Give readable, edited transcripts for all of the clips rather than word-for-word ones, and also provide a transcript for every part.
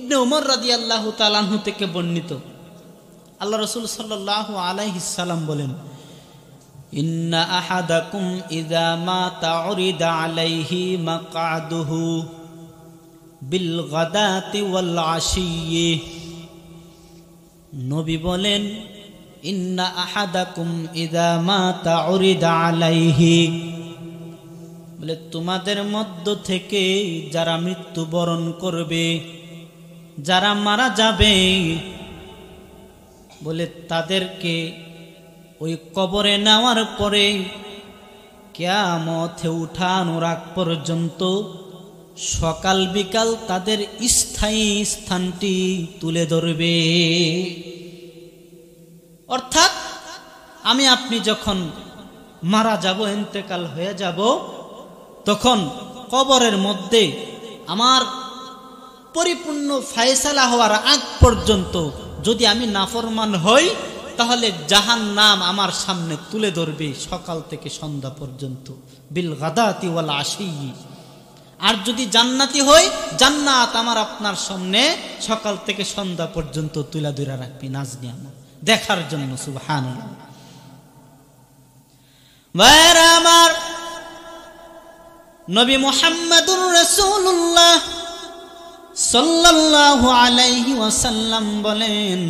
ইবনে উমর রাদিয়াল্লাহু তাআলা আনহু থেকে বর্ণিত, আল্লাহ রাসূল সাল্লাল্লাহু আলাইহি সাল্লাম বলেন, ইন্না আহাদাকুম ইযা মাতা উরিদা আলাইহি মাকআদুহু বিল গাদাতি ওয়াল আশিয়্যি। নবী বলেন, ইন্না আহাদাকুম ইযা মাতা উরিদা আলাইহি, বলে তোমাদের মধ্য থেকে যারা মৃত্যুবরণ করবে, যারা মারা যাবে, বলে তাদেরকে ওই কবরে নেওয়ার পরে কিয়ামতে উঠানোর আগ পর্যন্ত সকাল বিকাল তাদের স্থায়ী স্থানটি তুলে ধরবে। অর্থাৎ আমি আপনি যখন মারা যাব, ইন্তেকাল হয়ে যাব, তখন কবরের মধ্যে আমার পরিপূর্ণ ফায়সালা হওয়ার আগ পর্যন্ত যদি আমি নাফরমান হই, তাহলে জাহান্নাম আমার সামনে তুলে ধরবে সকাল থেকে সন্ধ্যা পর্যন্ত, বিল গাদাতি ওয়াল আশিয়্যি। আর যদি জান্নাতি হই, জান্নাত আমার আপনার সামনে সকাল থেকে সন্ধ্যা পর্যন্ত তুলে ধরে রাখবি নাজনি আমার দেখার জন্য। সুবহানাল্লাহ। ভাইরা আমার, নবী মুহাম্মদুর রাসূলুল্লাহ সাল্লাল্লাহু আলাইহি ওয়াসাল্লাম বলেন,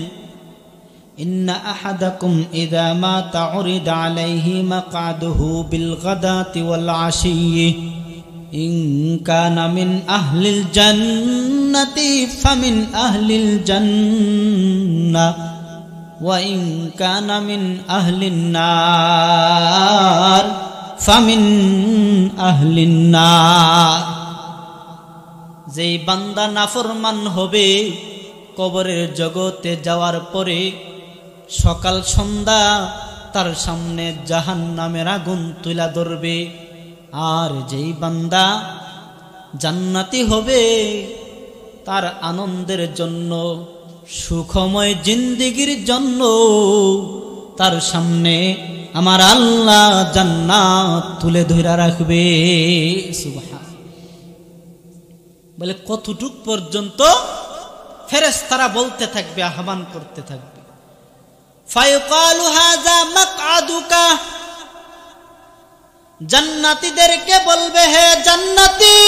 ইন্না আহাদাকুম ইযা মাতা উরিদা আলাইহি মাকআদুহু বিল গাদাতি ওয়াল আশিয়্যি ইন কানা মিন আহলিল জান্নাতি ফামিন আহলিল জান্নাহ ওয়া ইন কানা মিন আহলিন নার ফামিন আহলিন নার। যেই বান্দা নাফরমান হবে, কবরের জগতে যাওয়ার পরে সকাল সন্ধ্যা তার সামনে জাহান্নামের আগুন তুলা ধরবে। আর যেই বান্দা জান্নাতি হবে, তার আনন্দের জন্য, সুখময় জিন্দেগির জন্য তার সামনে আমার আল্লাহ জান্নাত তুলে ধরে রাখবে। সুবহান। বলে কতটুক পর্যন্ত? ফেরেশতারা বলতে থাকবে, আহ্বান করতে থাকবে, ফায়ুকালু হাযা মাকআদুকা, জান্নাতীদেরকে বলবে, হে জান্নাতি,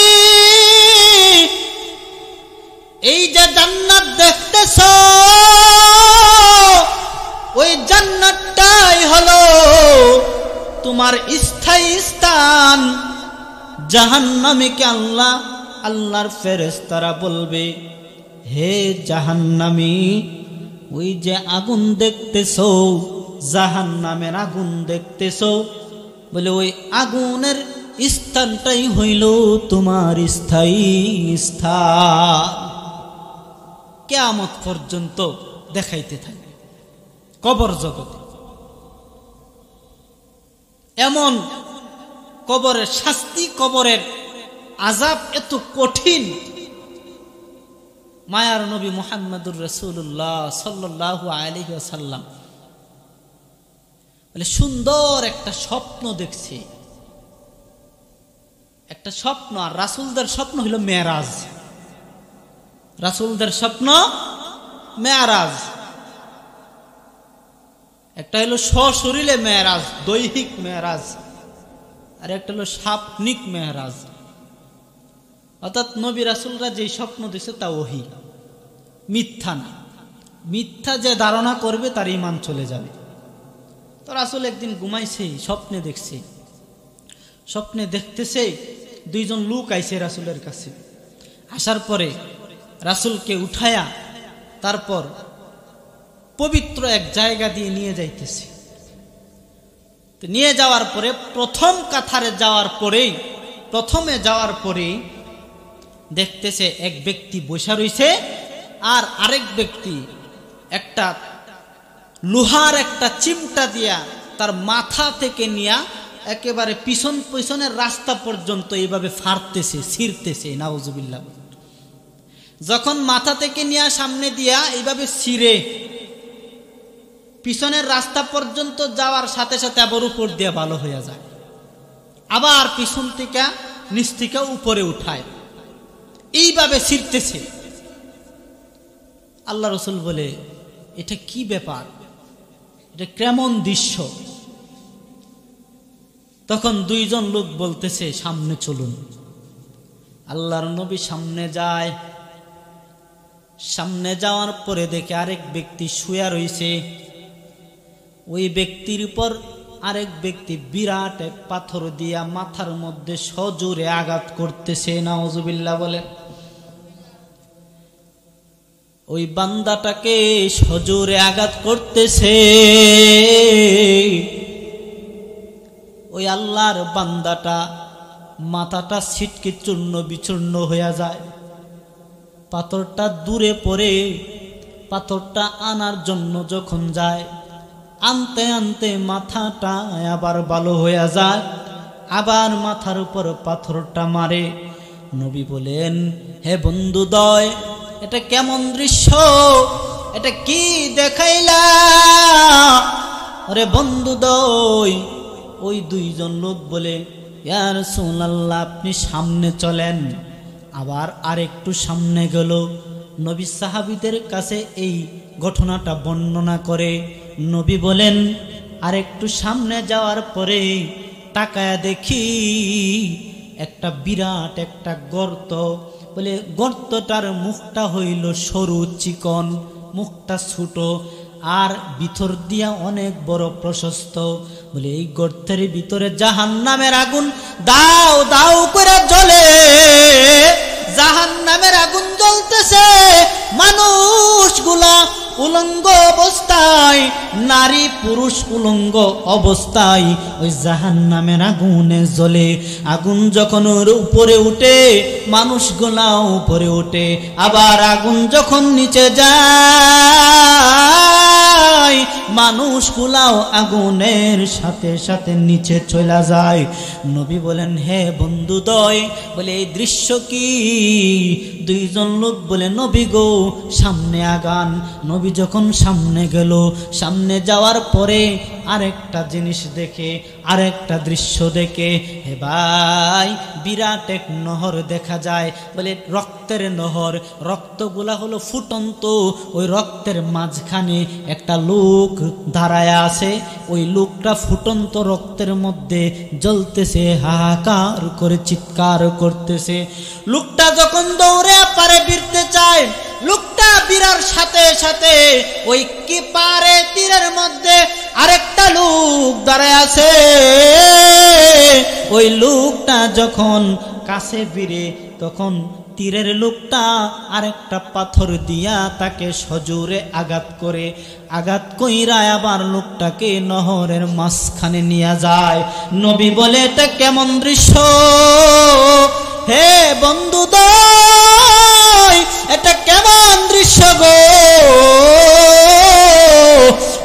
এই যে জান্নাত দেখতেছো, ওই জান্নাতটাই হলো তোমার স্থায়ী স্থান। জাহান্নামে কে আল্লাহর ফেরেশতারা বলবে, হে জাহান্নামী, ওই যে আগুন দেখতেছো, জাহান্নামের আগুন দেখতেছো, বলে ওই আগুনের স্থানটাই হইল তোমার স্থায়ী স্থান। কিয়ামত পর্যন্ত দেখাইতে থাকে কবর জগতে। এমন কবরের শাস্তি, কবরের আযাব এত কঠিন। মায়ার নবী মুহাম্মদুর রাসূলুল্লাহ সাল্লাল্লাহু আলাইহি ওয়াসাল্লাম বলে, সুন্দর একটা স্বপ্ন দেখছে, একটা স্বপ্ন। আর রাসূলদের স্বপ্ন হলো মেরাজ। রাসূলদের স্বপ্ন মেরাজ। একটা হলো সশরীরে মেরাজ, দৈহিক মেরাজ, আর একটা হলো স্বপ্নিক মেরাজ। অর্থাৎ নবী রাসূলরা যে স্বপ্ন দিছে তা ওহী, মিথ্যা না। মিথ্যা যে ধারণা করবে তার ঈমান চলে যাবে। তো রাসূল একদিন ঘুমাইছে, স্বপ্নে দেখছে। স্বপ্নে দেখতেছে দুইজন লোক আইছে রাসূলের কাছে। আসার পরে রাসূলকে উঠায়া তারপর পবিত্র এক জায়গা দিয়ে নিয়ে যাইতেছে। তো নিয়ে যাওয়ার পরে প্রথম কাতারে প্রথমে যাওয়ার পরেই দেখতেছে এক ব্যক্তি বসে রইছে, আর আরেক ব্যক্তি একটা লোহার একটা চিমটা দিয়া তার মাথা থেকে নিয়া একেবারে পিছনের রাস্তা পর্যন্ত এইভাবে ফাড়তেছে, ছিঁড়তেছে। নাউজুবিল্লাহ। যখন মাথা থেকে নিয়া সামনে দিয়া এইভাবে ছিঁড়ে পিছনের রাস্তা পর্যন্ত যাওয়ার সাথে সাথে আবার উপর দিয়ে ভালো হয়ে যায়, আবার পিছন থেকে নিচ থেকে উপরে উঠায়, এইভাবে ছিঁড়তেছে। আল্লাহ রসুল বলে, এটা কি ব্যাপার, এটা কেমন দৃশ্য? তখন দুইজন লোক বলতেছে, সামনে চলুন। আল্লাহর নবী সামনে যায়। সামনে যাওয়ার পরে দেখে আরেক ব্যক্তি শুয়ে রয়েছে। ওই ব্যক্তির উপর আরেক ব্যক্তি বিরাট এক পাথর দিয়া মাথার মধ্যে সজোরে আঘাত করতেছে। নাউজুবিল্লাহ বলে। ওই বান্দাটাকে সজোরে আঘাত করতেছে। ওই আল্লাহর বান্দাটা মাথাটা ছিটকে চূর্ণ বিচূর্ণ হয়ে যায়। পাথরটা দূরে পড়ে। পাথরটা আনার জন্য যখন যায়, আনতে আনতে মাথাটা আবার ভালো হয়ে যায়। আবার মাথার উপর পাথরটা মারে। নবী বলেন, হে বন্ধুদ্বয়, এটা কেমন দৃশ্য, এটা কি দেখাইলা? আরে বন্ধুদ্বয়, ওই দুইজন লোক বলে, ইয়া রাসূলুল্লাহ, আপনি সামনে চলেন। আবার আরেকটু সামনে গেল। নবী সাহাবীদের কাছে এই ঘটনাটা বর্ণনা করে। নবী বলেন, আরেকটু সামনে যাওয়ার পরে তাকায়া দেখি একটা বিরাট একটা গর্ত। বলে গর্তটার মুখটা হইল সরু চিকন, মুখটা ছোট, আর ভিতর দিয়া অনেক বড় প্রশস্ত। বলে এই গর্তের ভিতরে জাহান্নামের আগুন দাও দাও করে জ্বলে। জাহান্নামের আগুন জ্বলতেছে। মানুষগুলা উলঙ্গ অবস্থায়, নারী পুরুষ উলঙ্গ অবস্থায় ওই জাহান্নামের আগুনে জ্বলে। আগুন যখন ওর উপরে উঠে, মানুষগুলা উপরে ওঠে। আবার আগুন যখন নিচে যায়, মানুষগুলাও আগুনের সাথে সাথে নিচে চলে যায়। নবী বলেন, হে বন্ধুদ্বয়, বলে এই দৃশ্য কি? দুইজন লোক বলে, নবী গো, সামনে আগান। নবী যখন সামনে গেল, সামনে যাওয়ার পরে আরেকটা জিনিস দেখে, আরেকটা দৃশ্য দেখে, হে ভাই, বিরাট এক নহর দেখা যায়। বলে রক্তের নহর। রক্তগুলা হলো ফুটন্ত। ওই রক্তের মাঝখানে একটা লোক দাঁড়ায় আছে। ওই লোকটা ফুটন্ত রক্তের মধ্যে জ্বলতেছে, হাহাকার করে চিৎকার করতেছে। লোকটা যখন দৌড়ে পারে ফিরতে চায়, লোকটা বীরার সাথে সাথে ওই কি পারে তীরের মধ্যে আরেকটা লোক দাঁড়ায় আছে। ওই লোকটা যখন কাছে ফিরে, তখন তীরের লোকটা আরেকটা পাথর দিয়া তাকে সজোরে আঘাত করে। আঘাত কইরা আবার লোকটাকে নহরের মাঝখানে নিয়ে যায়। নবী বলে, এটা কেমন দৃশ্য? হে বন্ধুদ্বয়, এটা কেমন দৃশ্য গো?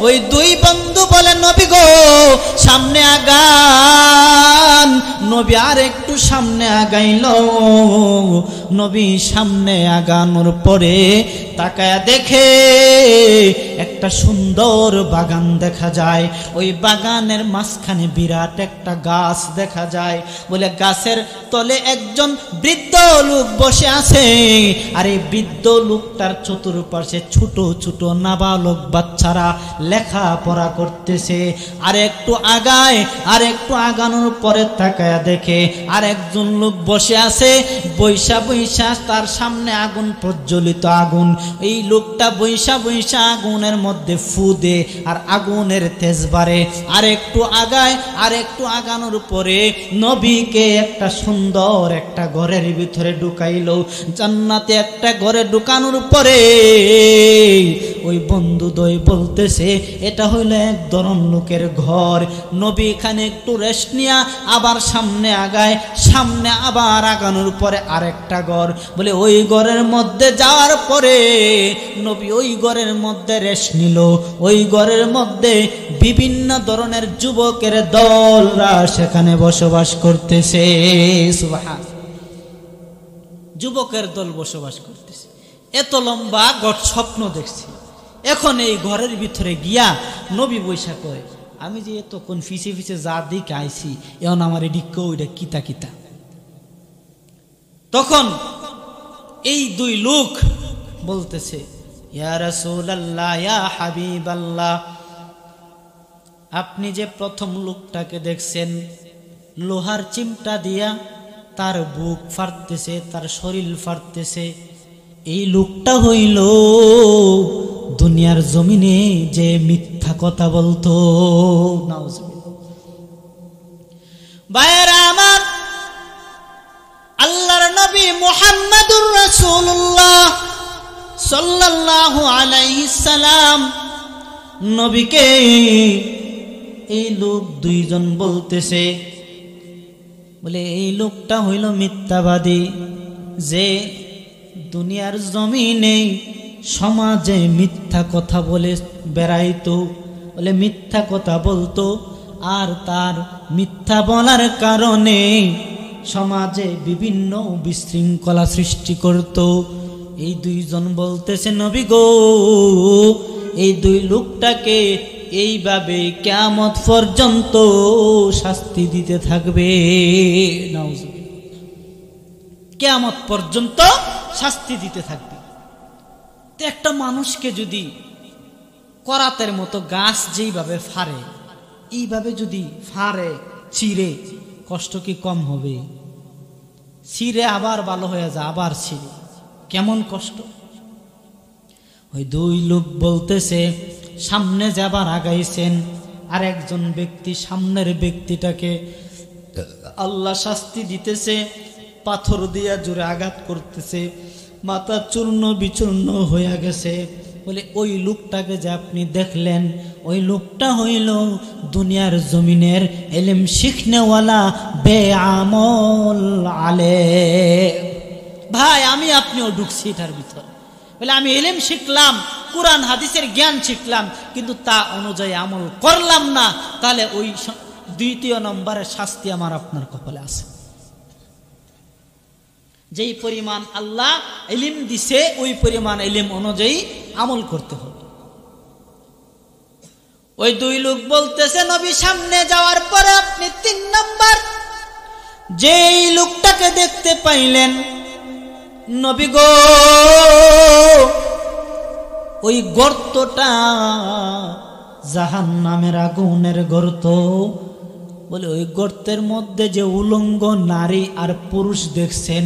ওই দুই বন্ধু বলে, নবী গো, সামনে আগান। নবী আর একটু সামনে আগাইল। নবী সামনে আগানোর পরে তাকায়া দেখে একটা সুন্দর বাগান দেখা যায়। ওই বাগানের মাঝখানে বিরাট একটা গাছ দেখা যায়। বলে গাছের তলে একজন বৃদ্ধ লোক বসে আছে। আর এই বৃদ্ধ লোকটার চতুর্পাশে ছোট ছোট নাবালক বাচ্চারা লেখাপড়া করতেছে। আর একটু আগায়, আর একটু আগানোর পরে তাকায়া দেখে আর একজন লোক বসে আছে। বৈশা বৈশা তার সামনে আগুন প্রজ্বলিত আগুন। এই লোকটা বৈশা বৈশা আগুনের মধ্যে ফু দে, আর আগুনের তেজ বাড়ে। আর একটু আগায়, আর একটু আগানোর পরে নবীকে একটা সুন্দর একটা ঘরের ভিতরে ঢুকাইলো। জান্নাতে একটা ঘরে ঢুকানোর পরে ওই বন্ধুদ্বয় বলতেছে, এটা হইলো এক ধরন লোকের ঘর। নবী এখানে একটু রেস্ট নিয়া আবার সামনে আগায়। সামনে আবার আগানোর পরে আরেকটা ঘর। বলে ওই ঘরের মধ্যে যাওয়ার পরে নবী ওই ঘরের মধ্যে রেস্ট নিল। ওই ঘরের মধ্যে বিভিন্ন ধরনের যুবকের দলরা সেখানে বসবাস করতেছে। সুবহান, যুবকের দল বসবাস করতেছে। এত লম্বা ঘর স্বপ্ন দেখছি। এখন এই ঘরের ভিতরে গিয়া নবী বৈশা কয়, আমি যে এতক্ষণ ফিসে ফিসে যা দিকে আইছি, এখন আমার এদিক ওইটা কিতা কিতা। তখন এই দুই লোক বলতেছে, ইয়া রাসূলুল্লাহ, ইয়া হাবিবাল্লাহ, আপনি যে প্রথম লোকটাকে দেখছেন লোহার চিমটা দিয়া তার বুক ফাটতেছে, তার শরীর ফাটতেছে, এই লোকটা হইল দুনিয়ার জমিনে যে মিথ্যা কথা বলতো। ভাইয়েরা আমার, আল্লাহর নবী মুহাম্মাদুর রাসূলুল্লাহ সাল্লাল্লাহু আলাইহি সাল্লাম নবীকে এই লোক দুইজন বলতেছে, বলে এই লোকটা হইল মিথ্যাবাদী, যে দুনিয়ার জমিনে সমাজে মিথ্যা কথা বলে বেড়াইতো, বলে মিথ্যা কথা বলতো, আর তার মিথ্যা বলার কারণে সমাজে বিভিন্ন বিশৃঙ্খলা সৃষ্টি করত। এই দুইজন বলতেছে, নবী গো, এই দুই লোকটাকে এইভাবে কিয়ামত পর্যন্ত শাস্তি দিতে থাকবে। কিয়ামত পর্যন্ত শাস্তি দিতে থাকবে। তো একটা মানুষকে যদি করাতের মতো গাছ যেইভাবে ফাড়ে, এইভাবে যদি ফাড়ে চিরে, কষ্ট কি কম হবে? ছিঁড়ে আবার ভালো হয়ে যায়, আবার ছিঁড়ে, কেমন কষ্ট। ওই দুই লোক বলতেছে, সামনে যাবার আগাইছেন, আর একজন ব্যক্তি সামনের ব্যক্তিটাকে আল্লাহ শাস্তি দিতেছে, পাথর দিয়া জোরে আঘাত করতেছে, মাথা চূর্ণ বিচূর্ণ হয়ে গেছে। বলে ওই লোকটাকে যে আপনি দেখলেন, ওই লোকটা হইল দুনিয়ার জমিনের ইলম শিখনেওয়ালা বেআমল আলেম। ভাই, আমি আপনিও ঢুকছি এটার ভিতর। বলে আমি ইলম শিখলাম, কুরআন হাদিসের জ্ঞান শিখলাম, কিন্তু তা অনুযায়ী আমল করলাম না, তাহলে ওই দ্বিতীয় নম্বরের শাস্তি আমার আপনার কপালে আছে। যেই পরিমাণ আল্লাহ ইলম দিছে, ওই পরিমাণ ইলম অনুযায়ী আমল করতে হবে। ওই দুই লোক বলতেছে, নবী সামনে যাওয়ার পরে আপনি 3 নম্বর যেই লোকটাকে দেখতে পাইলেন, নবী গো, ওই গর্তটা জাহান্নামের আগুনের গর্ত। বলে ওই গর্তের মধ্যে যে উলঙ্গ নারী আর পুরুষ দেখছেন,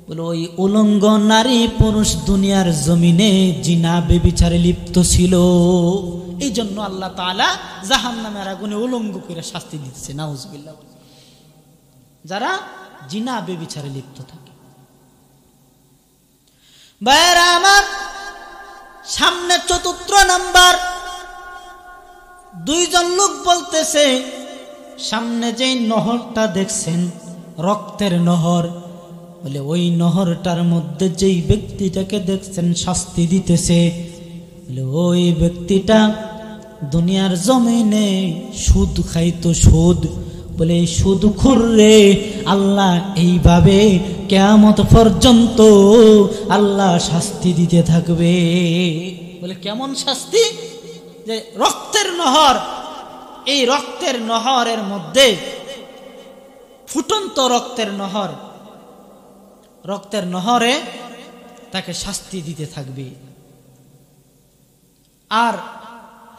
বলে ওই উলঙ্গ নারী পুরুষ দুনিয়ার জমিনে জিনা বেবিচারে লিপ্ত ছিল। এই জন্য আল্লাহ তাআলা জাহান্নামের আগুনে উলঙ্গ করে শাস্তি দিতেছে, নাউজুবিল্লাহ, যারা জিনা বেবিচারে লিপ্ত থাকে। ভাইরা আমার, সামনে 4 নম্বর দুইজন লোক বলতেছে, সামনে যেই নহরটা দেখছেন, রক্তের নহর, বলে ওই নহরটার মধ্যে যেই ব্যক্তিটাকে দেখছেন শাস্তি দিতেছে, বলে ওই ব্যক্তিটা দুনিয়ার জমিনে সুদ খাইতো, সুদ। বলে সুদখোর রে, আল্লাহ এইভাবে কিয়ামত পর্যন্ত আল্লাহ শাস্তি দিতে থাকবে। বলে কেমন শাস্তি? যে রক্তের নহর, এই রক্তের নহরের মধ্যে ফুটন্ত রক্তের নহর, রক্তের নহরে তাকে শাস্তি দিতে থাকবে। আর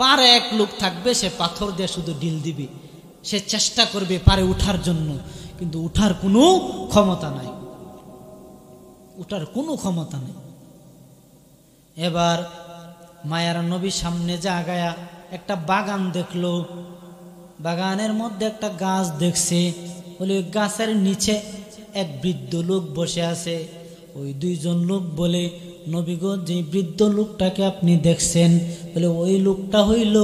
পারে এক লোক থাকবে, সে পাথর দিয়ে শুধু ঢিল দিবে, সে চেষ্টা করবে পারে উঠার জন্য, কিন্তু উঠার কোনো ক্ষমতা নাই, উঠার কোনো ক্ষমতা নেই। এবার মায়ার নবী সামনে যা আগায়া একটা বাগান দেখলো, বাগানের মধ্যে একটা গাছ দেখছে। বলে ওই গাছের নিচে এক বৃদ্ধ লোক বসে আছে। ওই দুইজন লোক বলে, নবী গো, যে বৃদ্ধ লোকটাকে আপনি দেখছেন, বলে ওই লোকটা হইল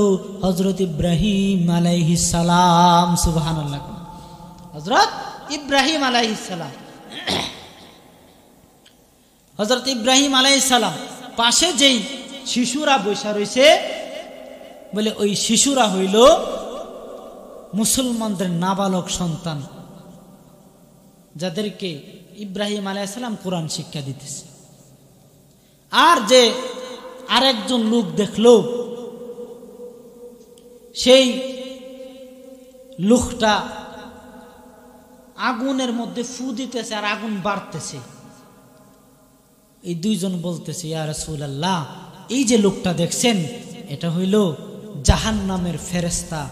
হযরত ইব্রাহিম আলাইহিস সালাম। সুবহানাল্লাহ, হযরত ইব্রাহিম আলাইহিস সালাম। হযরত ইব্রাহিম আলাইহিস সালাম পাশে যেই শিশুরা বসা রয়েছে, বলে ওই শিশুরা হইল মুসলমানদের নাবালক সন্তান, যাদেরকে ইব্রাহিম আলাইহিস সালাম কোরআন শিক্ষা দিতেছে। আর যে আরেকজন লোক দেখলো, সেই লোকটা আগুনের মধ্যে ফু দিতেছে আর আগুন বাড়তেছে। এই দুইজন বলতেছে, ইয়া রাসূলুল্লাহ, এই যে লোকটা দেখছেন এটা হইল জাহান্নামের ফেরেশতা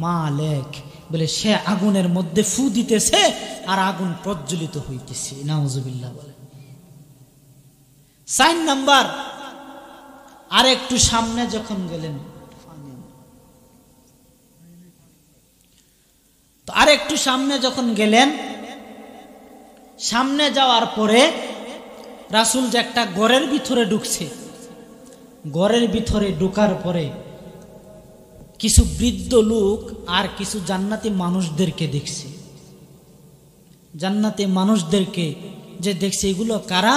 মালেক। বলে সে আগুনের মধ্যে ফু দিতেছে আর আগুন প্রজ্বলিত হইতেছে। নাউজুবিল্লাহ বলে। 4 নাম্বার, আর একটু সামনে যখন গেলেন, তো আর একটু সামনে যখন গেলেন, সামনে যাওয়ার পরে রাসূল যে একটা ঘরের ভিতরে ঢুকছে, ঘরের ভিতরে ঢোকার পরে কিছু বৃদ্ধ লোক আর কিছু জান্নাতি মানুষদেরকে দেখছে। জান্নাতি মানুষদেরকে যে দেখছে, এগুলো কারা?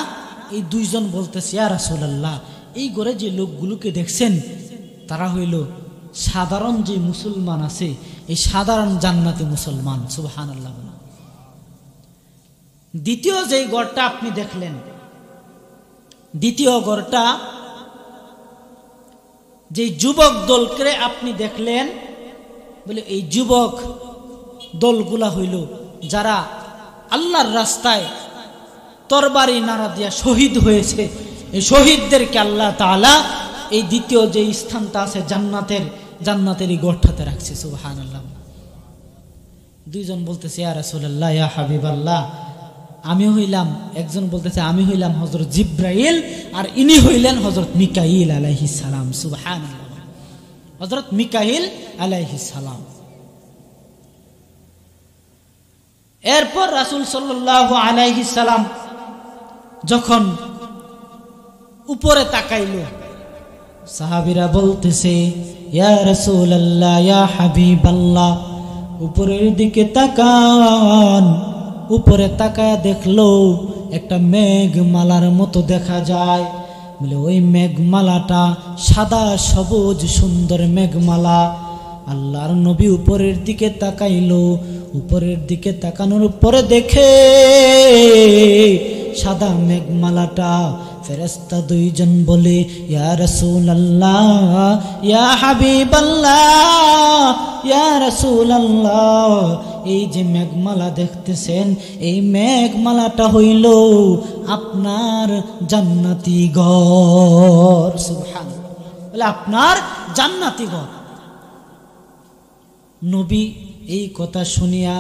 এই দুইজন বলতেছে, ইয়া রাসূলুল্লাহ, এই ঘরে যে লোকগুলোকে দেখছেন তারা হইল সাধারণ যে মুসলমান আছে, এই সাধারণ জান্নাতি মুসলমান। সুবহানাল্লাহ। দ্বিতীয় যে ঘরটা আপনি দেখলেন, দ্বিতীয় ঘরটা যে যুবক দলকে আপনি দেখলেন, বলে এই যুবক দলগুলা হইল যারা আল্লাহর রাস্তায় তরবারি নাড়া দিয়া শহীদ হয়েছে। এই শহীদদেরকে আল্লাহ তাআলা এই দ্বিতীয় যে স্থানটা আছে জান্নাতের এই গড়টাতে রাখছে। সুবহানাল্লাহ। দুইজন বলতেছে, ইয়া রাসূলুল্লাহ, ইয়া হাবিবাল্লাহ, আমি হইলাম, একজন বলতেছে আমি হইলাম হযরত জিব্রাইল, আর ইনি হইলেন হযরত মিকাইল আলাইহিস সালাম। সুবহানাল্লাহ। হযরত মিকাইল আলাইহিস সালাম। এরপর রাসূল সাল্লাল্লাহু আলাইহি সাল্লাম যখন উপরে তাকাইল, সাহাবীরা বলতেছে, ইয়া রাসূলুল্লাহ, ইয়া হাবিবাল্লাহ, উপরের দিকে তাকান। উপরে তাকায় দেখলো একটা মেঘমালার মতো দেখা যায়। বলে ওই মেঘমালাটা সাদা সবুজ সুন্দর মেঘমালা। আল্লাহর নবী উপরের দিকে তাকাইলো। উপরের দিকে তাকানোর পরে দেখে সাদা মেঘমালাটা। ফেরেশতা দুইজন বলে, ইয়া রাসূলুল্লাহ, ইয়া হাবিবাল্লাহ, ইয়া রাসূলুল্লাহ, এই যে মেঘমালা দেখতেছেন, এই মেঘমালাটা হইল আপনার জান্নাতি ঘর। সুবহানাল্লাহ। বলে আপনার জান্নাতি ঘর। নবী এই কথা শুনিয়া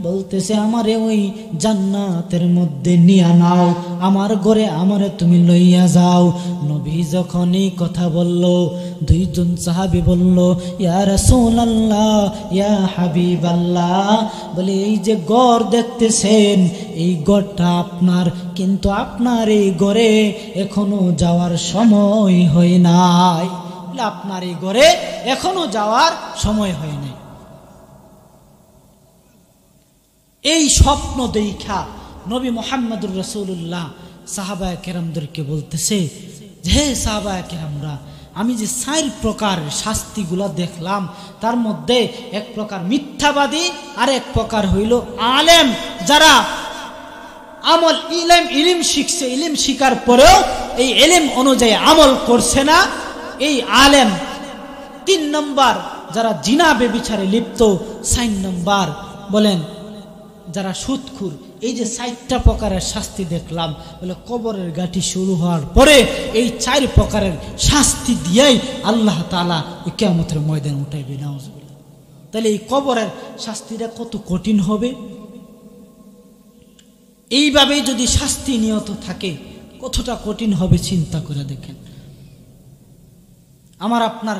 বলতেছে, আমারে ওই জান্নাতের মধ্যে নিয়া নাও, আমার ঘরে আমারে তুমি লইয়া যাও। নবী যখন এই কথা বলল, দুইজন সাহাবী বলল, ইয়া রাসূলুল্লাহ, ইয়া হাবিবাল্লাহ, বলে এই যে ঘর দেখতেছেন এই ঘরটা আপনার, কিন্তু আপনার এই ঘরে এখনো যাওয়ার সময় হয় নাই। বলে আপনার এই ঘরে এখনো যাওয়ার সময় হয় নাই। এই স্বপ্ন দেখা নবী মুহাম্মদুর রাসূলুল্লাহ সাহাবায়ে কেরামদেরকে বলতেছে, হে সাহাবায়ে কেরামরা, আমি যে 4 প্রকার শাস্তিগুলা দেখলাম, তার মধ্যে এক প্রকার মিথ্যাবাদী, আর এক প্রকার হইল আলেম, যারা আমল ইলম শিখছে, ইলম শিকার পরেও এই ইলম অনুযায়ী আমল করছে না, এই আলেম। 3 নম্বর যারা জিনা বেবিচারে লিপ্ত। 4 নম্বর বলেন যারা সুদখোর। এই যে 4টা প্রকারের শাস্তি দেখলাম, বলে কবরের গাঠি শুরু হওয়ার পরে এই 4 প্রকারের শাস্তি দিয়েই আল্লাহ তাআলা কিয়ামতের ময়দানে উঠাইবে। নাউজুবিল্লাহ। তাহলে এই কবরের শাস্তিটা কত কঠিন হবে। এইভাবে যদি শাস্তি নিয়ত থাকে কতটা কঠিন হবে চিন্তা করে দেখেন। আমার আপনার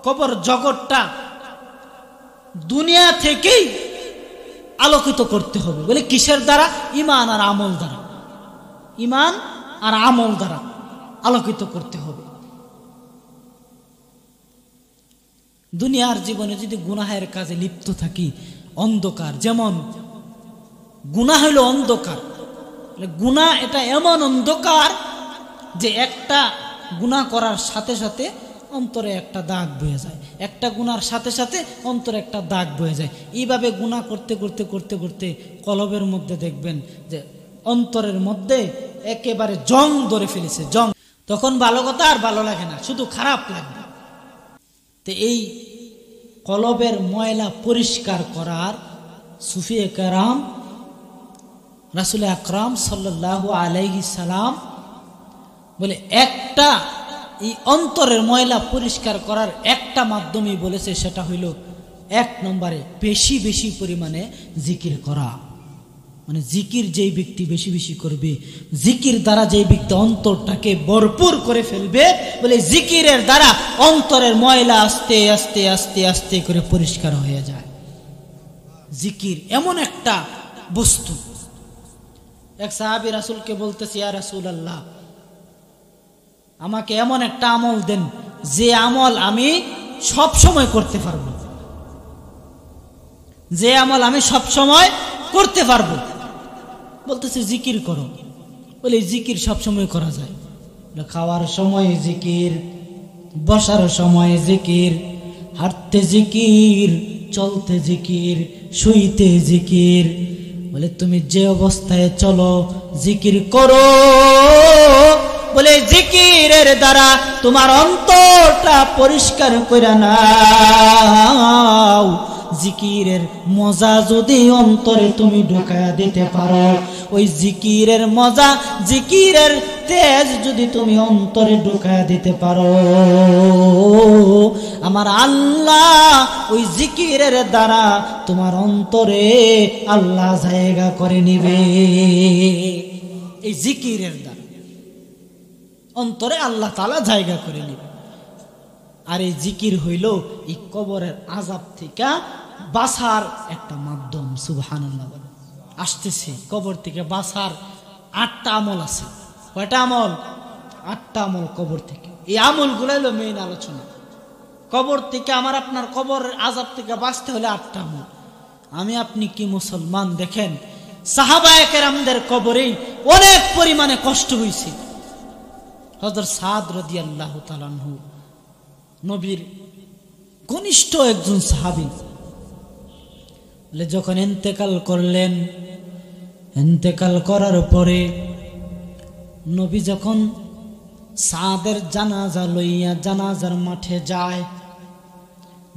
কবর জগৎটা দুনিয়া থেকেই আলোকিত করতে হবে। বলে কিসের দ্বারা? ঈমান আর আমল দ্বারা। ঈমান আর আমল দ্বারা আলোকিত করতে হবে। দুনিয়ার জীবনে যদি গুনাহের কাজে লিপ্ত থাকি, অন্ধকার, যেমন গুনাহ হইল অন্ধকার। গুনাহ এটা এমন অন্ধকার যে একটা গুনাহ করার সাথে সাথে অন্তরে একটা দাগ বয়ে যায়, একটা গুনার সাথে সাথে অন্তরে একটা দাগ বয়ে যায়। এইভাবে গুনাহ করতে করতে করতে করতে কলবের মধ্যে দেখবেন যে অন্তরের মধ্যে একেবারে জং ধরে ফেলেছে, জং। তখন ভালো কথা আর ভালো লাগে না, শুধু খারাপ লাগবে। তো এই কলবের ময়লা পরিষ্কার করার সুফিয়ে কেরাম রাসূল আকরাম সাল্লাল্লাহু আলাইহি সাল্লাম বলে একটা এই অন্তরের ময়লা পরিষ্কার করার একটা মাধ্যমই বলেছে, সেটা হইল 1 নম্বরে বেশি বেশি পরিমাণে জিকির করা। মানে জিকির যেই ব্যক্তি বেশি বেশি করবে, জিকির দ্বারা যেই ব্যক্তি অন্তরটাকে ভরপুর করে ফেলবে, বলে জিকিরের দ্বারা অন্তরের ময়লা আস্তে আস্তে আস্তে আস্তে করে পরিষ্কার হয়ে যায়। জিকির এমন একটা বস্তু। এক সাহাবী রাসূলকে বলতেছে, ইয়া রাসূলুল্লাহ, আমাকে এমন একটা আমল দেন যে আমল আমি সব সময় করতে পারবো, যে আমল আমি সব সময় করতে পারবো। বলতেছে জিকির করো। বলে জিকির সব সময় করা যায়? খাওয়ার সময় জিকির, বসার সময় জিকির, হাঁটতে জিকির, চলতে জিকির, শুইতে জিকির। বলে তুমি যে অবস্থায় চলো জিকির করো। বলে জিকিরের দ্বারা তোমার অন্তরটা পরিষ্কার করে নাও। জিকিরের মজা যদি অন্তরে তুমি ঢুকায়া দিতে পারো, ওই জিকিরের মজা, জিকিরের তেজ যদি তুমি অন্তরে ঢুকায়া দিতে পারো, আমার আল্লাহ ওই জিকিরের দ্বারা তোমার অন্তরে আল্লাহ জায়গা করে নিবে। এই জিকিরের দ্বারা অন্তরে আল্লাহ তাআলা জায়গা করে নিবে। আর এই জিকির হইল এই কবরের আযাব থেকে বাঁচার একটা মাধ্যম। সুবহানাল্লাহ। আসতেছে কবর থেকে বাঁচার 8টা আমল আছে। কয়টা আমল? 8টা আমল কবর থেকে। এই আমলগুলো হলো মেইন আলোচনা। কবর থেকে আমার আপনার কবরের আযাব থেকে বাঁচতে হলে 8টা আমল। আমি আপনি কি মুসলমান? দেখেন সাহাবায়ে কেরামদের কবরেই অনেক পরিমাণে কষ্ট হয়েছে। হযরত সাদ রাদিয়াল্লাহু তাআলা আনহু নবীর ঘনিষ্ঠ একজন সাহাবী, যখন ইন্তেকাল করলেন, ইন্তেকাল করার পরে নবী যখন সাদের জানাজা লইয়া জানাজার মাঠে যায়,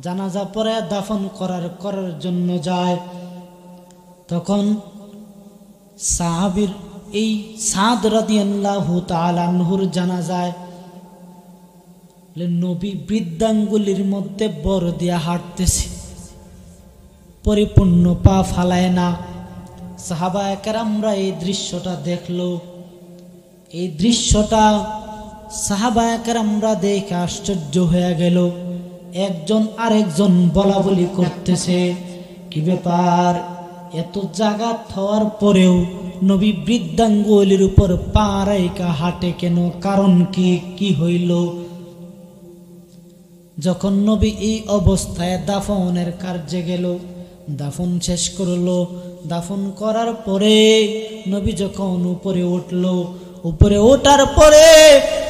জানাজা পরে দাফন করার জন্য যায়, তখন সাহাবীর এই সাদ রাদিয়াল্লাহু তাআলা আনহুর জানাজায় নবী বৃদ্ধাঙ্গুলির মধ্যে বর দিয়া হাঁটতেছে, পরিপূর্ণ পা ফালায় না। সাহাবায়ে কেরামরা এই দৃশ্যটা দেখলো। এই দৃশ্যটা সাহাবায়ে কেরামরা দেখে আশ্চর্য হয়ে গেল। একজন আরেকজন বলা বলি করতেছে, কি ব্যাপার, এত জায়গা হওয়ার পরেও নবী বৃদ্ধাঙ্গুলির উপর পা রাইখা হাঁটে কেন? কারণ কি হইল? যখন নবী এই অবস্থায় দাফনের কার্যে গেল, দাফন শেষ করলো, দাফন করার পরে নবী যখন উপরে উঠল, উপরে ওঠার পরে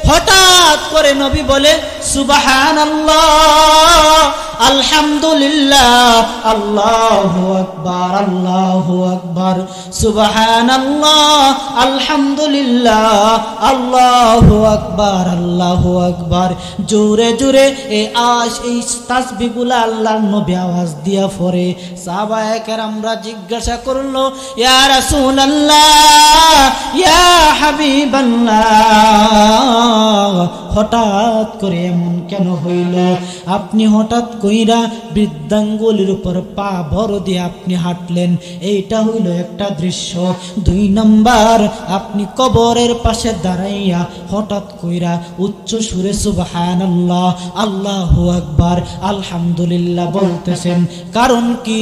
হঠাৎ করে নবী বলে সুবহানাল্লাহ, আলহামদুলিল্লাহ, আল্লাহু আকবার, আল্লাহু আকবার, সুবহানাল্লাহ, আলহামদুলিল্লাহ, আল্লাহু আকবার, আল্লাহু আকবার। জোরে জোরে এই তাসবিহগুলো আল্লাহর নবী আওয়াজ দিয়া পড়ে। সাহাবায়ে কেরামরা জিজ্ঞাসা করলো, ইয়া রাসূলুল্লাহ, ইয়া হাবিবাল্লাহ, হঠাৎ করে এমন কেন হইল? আপনি হঠাৎ কইরা বৃদ্ধাঙ্গুলির উপর পা ভর দিয়ে আপনি হাঁটলেন, এইটা হইল একটা দৃশ্য। 2 নাম্বার, আপনি কবরের পাশে দাঁড়াইয়া হঠাৎ কইরা উচ্চ সুরে সুবহানাল্লাহ, আল্লাহু আকবার, আলহামদুলিল্লাহ বলতেছেন, কারণ কি?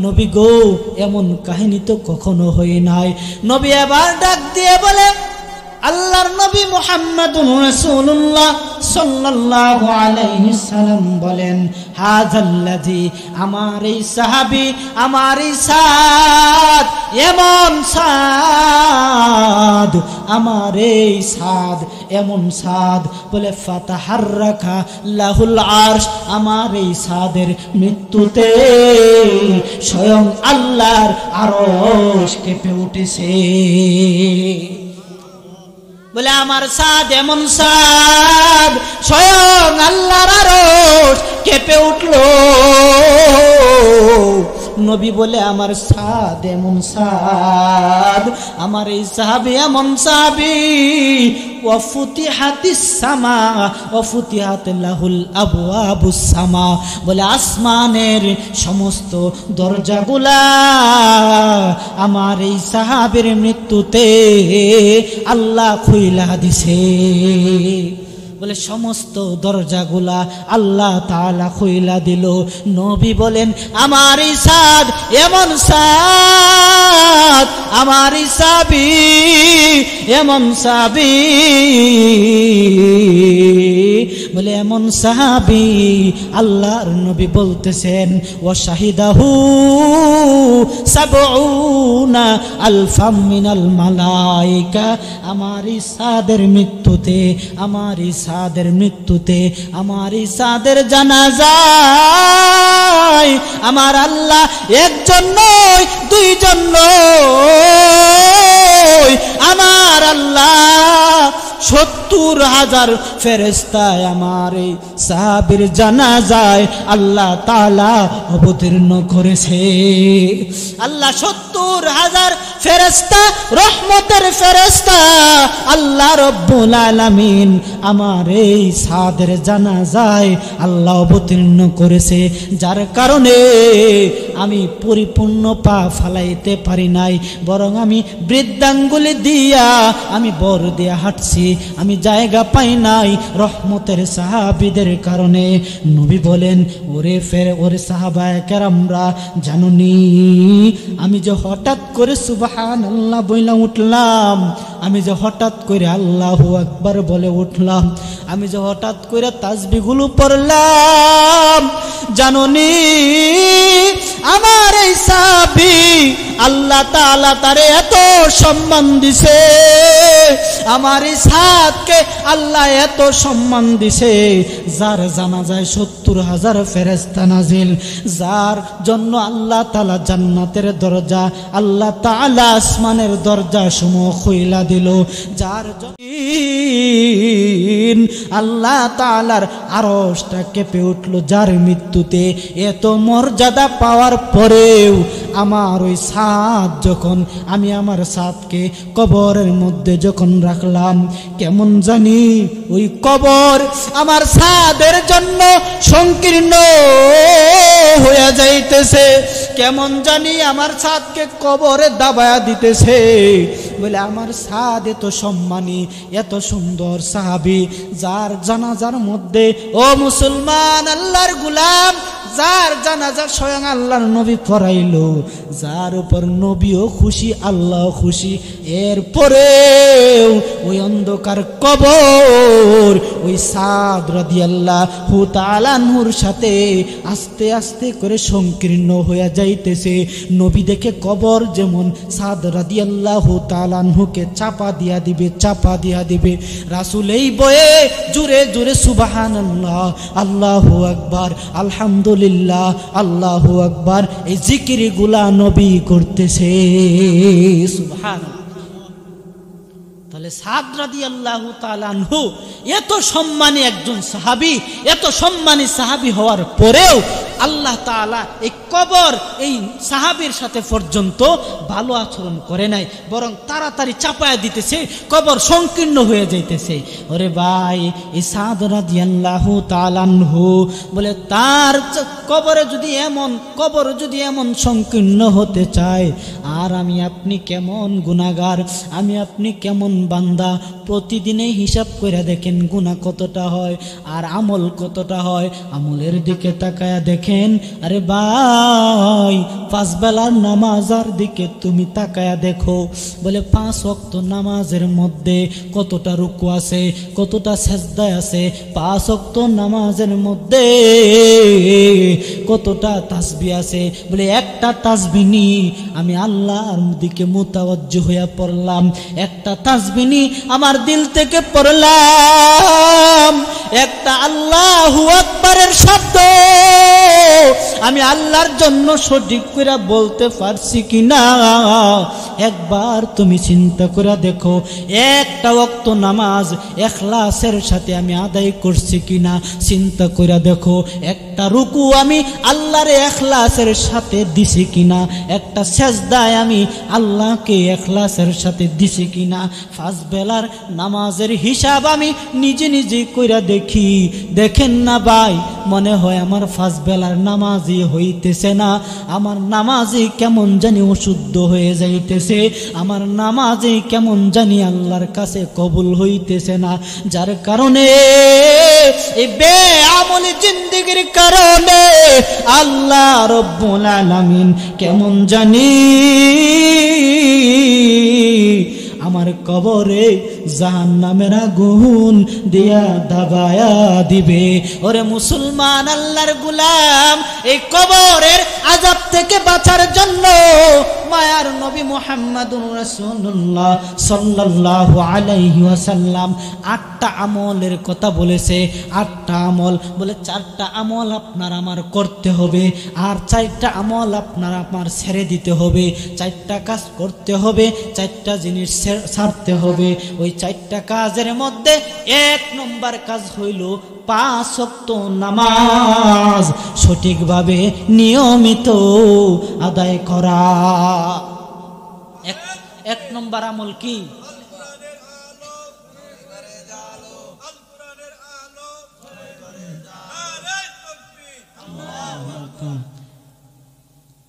নবী গো, এমন কাহিনী তো কখনো হয় নাই। নবী এবার ডাক দিয়ে বলে, আল্লাহর নবী মুহাম্মাদুর রাসূলুল্লাহ সাল্লাল্লাহু আলাইহি সাল্লাম বলেন, হাযাল্লাযী, আমার এই সাহাবী, আমার এই সাদ, এমন সাদ, আমার এই সাদ, এমন সাদ, বলে ফাতাহাররাকা লাহুল আরশ, আমার এই সাদের মৃত্যুতে স্বয়ং আল্লাহর আরশ কেঁপে উঠেছে। বলে আমার সাদ এমন সাদ, স্বয়ং আল্লাহর আরশ কেঁপে উঠল। নবী বলে আমার সাদ এমন সাদ, আমার এই সাহাবী এমন সাহাবী, ওয়াফুতিহাতিস সামা ওয়াফুতিহাত লাহুল আবওয়াবুস সামা, বলে আসমানের সমস্ত দরজাগুলা আমার এই সাহাবীর মৃত্যুতে আল্লাহ খুইলা দিছে। বলে সমস্ত দরজাগুলা আল্লাহ তাআলা খুইলা দিল। নবী বলেন আমার এই সাদ এমন সাদ, আমার এই সাহাবী এমন সাহাবী, বলে এমন সাহাবী আল্লাহর নবী বলতেছেন ওয়া শাহিদাহু সাবউনা আলফাম মিনাল মালাইকা, আমার এই সাদের মৃত্যুতে, আমার এই সাদের মৃত্যুতে, আমার এই সাদের জানাজায় আমার আল্লাহ একজন নয় দুইজন নয়, আমার আল্লাহ 70,000 ফেরেশতায় আমার এই সাহাবীর জানাজায় আল্লাহ তাআলা অবতীর্ণ করেছে। আল্লাহ 70,000 ফেরেশতা, রহমতের ফেরেশতা আল্লাহ রব্বুল আলামিন আমার এই সাদের জানাজায় আল্লাহ অবতীর্ণ করেছে, যার কারণে আমি পরিপূর্ণ পা ফালাইতে পারি নাই, বরং আমি বৃদ্ধাঙ্গুলি দিয়া আমি বর দিয়া হাঁটছি, আমি জায়গা পাই নাই রহমতের সাহাবীদের কারণে। নবী বলেন ওরে সাহাবায়ে কেরামরা, জানুনি আমি যে হঠাৎ করে সুবহানাল্লাহ বইলা উঠলাম, আমি যে হঠাৎ করে আল্লাহু আকবার বলে উঠলাম, আমি যে হঠাৎ করে তাসবিহগুলো পড়লাম, জানুনি আমার এই সাহাবী আল্লাহ তাআলা তারে এত সম্মান দিছে, আমার এই সাদকে আল্লাহ এত সম্মান দিছে, যার জানাজায় 70,000 ফেরেশতা নাজিল, যার জন্য আল্লাহ তাআলা জান্নাতের দরজা, আল্লাহ তাআলা আসমানের দরজা সমূহ খুইলা দিল, যার জন্য আল্লাহ তাআলার আরশটা কেঁপে উঠল, যার মৃত্যুতে এত মর্যাদা পাওয়ার পরেও আমার ওই সাদ যখন আমি আমার সাদকে কবরের মধ্যে যখন রাখলাম, কেমন জানি ওই কবর আমার সাদের জন্য সংকীর্ণ হয়ে যাইতেছে, কেমন জানি আমার সাদকে কবরে দাবায়া দিতেছে। বলে আমার সাদ এত সম্মানী, এত সুন্দর সাহাবী, যার জানাজার মধ্যে ও মুসলমান আল্লাহর গোলাম, যার জানাজা স্বয়ং আল্লাহর নবী পড়াইলো, যার উপর নবীও খুশি আল্লাহ খুশি, এরপরেও ওই অন্ধকার কবর ওই সাদ রাদিয়াল্লাহু তাআলা আনহুর সাথে আস্তে আস্তে করে সংকীর্ণ হয়ে যাইতেছে। নবী দেখে কবর যেমন সাদ রাদিয়াল্লাহু তাআলা আনহুকে চাপা দিয়া দিবে, চাপা দিয়া দিবে, রাসূল এই বয়ে জোরে জোরে সুবহানাল্লাহ আল্লাহু আকবার আলহামদুলিল্লাহ আল্লাহু আকবার এই জিকিরগুলা নবী করতেছে। সুবহানাল্লাহ। তাহলে সাদ রাদিয়াল্লাহু তাআলা আনহু এত সম্মানী একজন সাহাবী, এত সম্মানী সাহাবী হওয়ার পরেও আল্লাহ তাআলা এই কবর এই সাহাবীর সাথে পর্যন্ত ভালো আচরণ করে নাই, বরং তাড়াতাড়ি চাপায়া দিতেছে, কবর সংকীর্ণ হয়ে যাইতেছে। ওরে ভাই, এই সাদ রাদিয়াল্লাহু তাআলা আনহু বলে তার কবরে যদি এমন সংকীর্ণ হতে চায়, আর আমি আপনি কেমন গুনাহগার, আমি আপনি কেমন বান্দা, প্রতিদিনে হিসাব করে দেখেন গুনাহ কতটা হয় আর আমল কতটা হয়, আমলের দিকে তাকায়া দেখেন। আরে ভাই, 5 বেলার নামাজের দিকে তুমি তাকায়া দেখো, বলে 5 ওয়াক্ত নামাজের মধ্যে কতটা রুকু আছে, কতটা সেজদা আছে, 5 ওয়াক্ত নামাজের মধ্যে কতটা তাসবিহ আছে, বলে একটা তাসবিহ নি আমি আল্লাহর দিকে মুতাওয়াজ্জিহ হইয়া পড়লাম, একটা তাসবিহ নি আমার দিল থেকে পড়লাম, একটা আল্লাহু আকবারের শব্দ আমি আল্লাহর জন্য সঠিক করে বলতে পারছি কিনা একবার তুমি চিন্তা করে দেখো। একটা ওয়াক্ত নামাজ ইখলাসের সাথে আমি আদায় করছি কিনা চিন্তা করে দেখো। একটা রুকু আমি আল্লাহর ইখলাসের সাথে দিছি কিনা, একটা সেজদায় আমি আল্লাহকে ইখলাসের সাথে দিছি কিনা। পাঁচ বেলার নামাজের হিসাব আমি নিজে নিজে কইরা দেখি। দেখেন না ভাই, মনে হয় আমার পাঁচ বেলার নামাজই হইতেছে না, আমার নামাজই কেমন জানি অশুদ্ধ হয়ে যাইতেছে, আমার নামাজই কেমন জানি আল্লাহর কাছে কবুল হইতেছে না। যার কারণে এই বেআমলি জিন্দেগির কারণে আল্লাহ রব্বুল আলামিন কেমন জানি আমার কবরে জাহান্নামের আগুন দিয়া দাবায়া দিবে। ওরে মুসলমান আল্লাহর গোলাম, এই কবরের আযাব থেকে বাঁচার জন্য মায়ার নবী মুহাম্মদুর রাসূলুল্লাহ সাল্লাল্লাহু আলাইহি ওয়াসাল্লাম 8টা আমলের কথা বলেছে। 8টা আমল বলে, 4টা আমল আপনার আমার করতে হবে, আর 4টা আমল আপনার আমার ছেড়ে দিতে হবে। 4টা কাজ করতে হবে, 4টা জিনিস ছাড়তে হবে। ওই 4টা কাজের মধ্যে 1 নম্বর কাজ হইল 5 ওয়াক্ত নামাজ সঠিকভাবে নিয়মিত আদায় করা। 1 নম্বর আমল কি?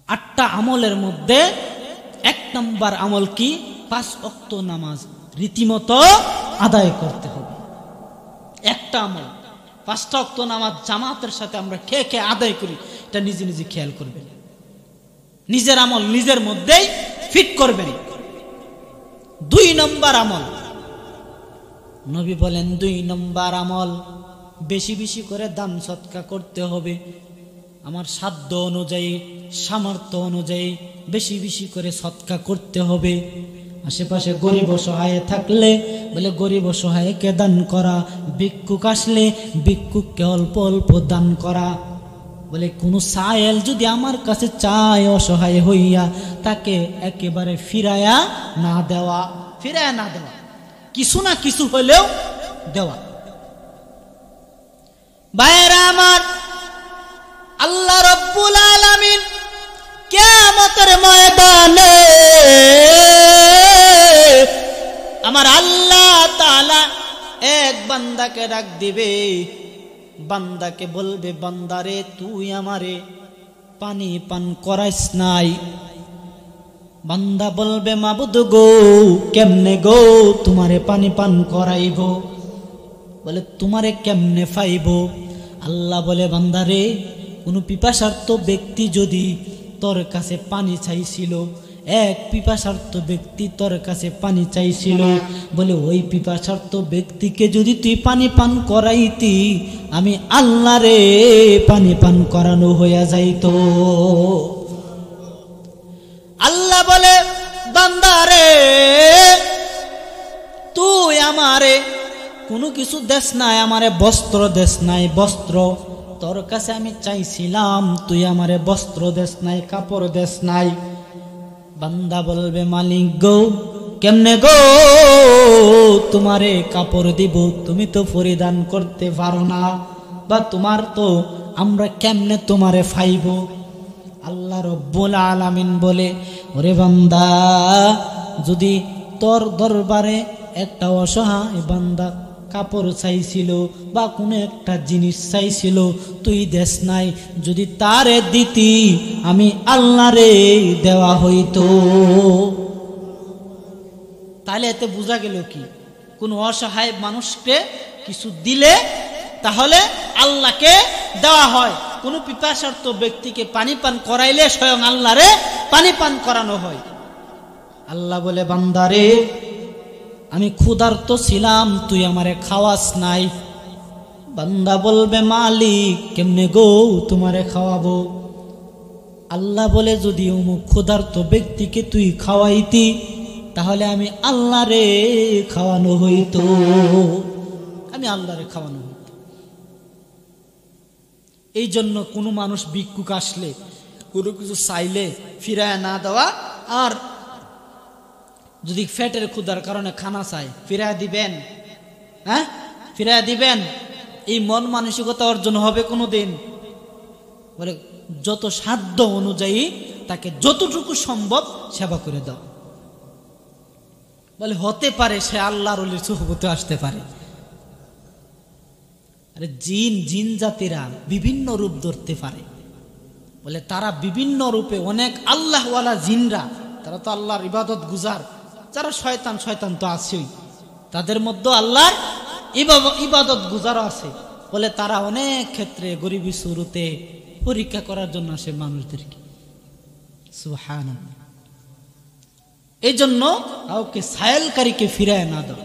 আটটা আমলের মধ্যে 1 নম্বর আমল কি? 5 ওয়াক্ত নামাজ রীতিমতো আদায় করতে হবে। একটা আমল 5টা ওয়াক্ত নামাজ জামাতের সাথে আমরা কে কে আদায় করি এটা নিজে নিজে খেয়াল করবেন। নিজের আমল নিজের মধ্যেই ফিট করবেন। 2 নম্বর আমল, নবী বলেন 2 নম্বর আমল বেশি বেশি করে দান সদকা করতে হবে। আমার সাধ্য অনুযায়ী, সামর্থ্য অনুযায়ী বেশি বেশি করে সদকা করতে হবে। আশেপাশে গরিব অসহায় থাকলে বলে গরিব অসহায়কে দান করা, ভিক্ষুক আসলে ভিক্ষুককে অল্প অল্প দান করা। বলে কোন সায়েল যদি আমার কাছে চায় অসহায় হইয়া, তাকে একেবারে ফিরায়া না দেওয়া, কিছু না কিছু হলেও দেওয়া। ভাইরা আমার, আল্লাহ রব্বুল আলামিন কিয়ামতের ময়দানে আমার আল্লাহ তাআলা এক বান্দাকে ডাক দিবে। বান্দাকে বলবে, বান্দারে তুই আমারে পানি পান করাইস নাই। বান্দা বলবে, মাবুদ গো কেমনে গো তোমারে পানি পান করাইব? বলে তোমারে কেমনে পাইব? আল্লাহ বলে, বান্দারে কোন পিপাসার্ত ব্যক্তি যদি তোর কাছে পানি চাইছিল, এক পিপাসার্ত ব্যক্তি তোর কাছে পানি চাইছিল, বলে ওই পিপাসার্ত ব্যক্তিকে যদি তুই পানি পান করাইতি, আমি আল্লাহ রে পানি পান করানো হইয়া যাইতো। আল্লাহ বলে, বান্দারে তুই আমারে কোনো কিছু দেশ নাই, আমারে বস্ত্র দেশ নাই। বস্ত্র তোর কাছে আমি চাইছিলাম, তুই আমারে বস্ত্র দেশ নাই, কাপড় দেশ নাই। বান্দা বলবে, মালিক গো কেমনে গো তোমারে কাপড় দিব? তুমি তো পরিধান করতে পারো না, বা তোমার তো আমরা কেমনে তোমারে পাইব? আল্লাহ রব্বুল আলামিন বলে, ওরে বান্দা, যদি তোর দরবারে একটা অসহায় বান্দা কাপড় চাইছিল বা কোনো একটা জিনিস চাইছিল, তুই দেশ নাই, যদি তারে দিতি আমি আল্লাহ রে দেওয়া হইতো। তাহলে এতে বোঝা গেল কি, কোন অসহায় মানুষকে কিছু দিলে তাহলে আল্লাহকে দেওয়া হয়। কোন পিপাসার্ত ব্যক্তিকে পানি পান করাইলে স্বয়ং আল্লাহ রে পানি পান করানো হয়। আল্লাহ বলে, বান্দারে আমি ক্ষুধার্ত ছিলাম, তুই আমারে খাওয়াস নাই। বান্দা বলবে, মালিক কেমনে গো তোমারে খাওয়াবো? আল্লাহ বলে, যদি অমুক ক্ষুধার্ত ব্যক্তিকে তুই খাওয়াইতি, তাহলে আমি আল্লাহ রে খাওয়ানো হইতো, আমি আল্লাহ রে খাওয়ানো হইতো। এই জন্য কোনো মানুষ ভিক্ষুক আসলে কোনো কিছু চাইলে ফিরায় না দেওয়া, আর যদি পেটের ক্ষুধার কারণে খানা চায় ফিরায় দিবেন? হ্যাঁ, ফিরায় দিবেন? এই মন মানসিকতা অর্জন হবে কোনো দিন? বলে যত সাধ্য অনুযায়ী তাকে যতটুকু সম্ভব সেবা করে দাও। বলে হতে পারে সে আল্লাহর ওলির সুহবতে আসতে পারে। আরে জিন জাতিরা বিভিন্ন রূপ ধরতে পারে। বলে তারা বিভিন্ন রূপে অনেক আল্লাহওয়ালা জিনরা, তারা তো আল্লাহর ইবাদত গুজার। যারা শয়তান তো আছেই, তাদের মধ্যে আল্লাহর ইবাদত গুজারও আছে। বলে তারা অনেক ক্ষেত্রে গরিবী শুরুতে পরীক্ষা করার জন্য আসে মানুষদেরকে। সুবহানাল্লাহ। এই জন্য কাউকে সায়েলকারীকে ফিরায় না দাও।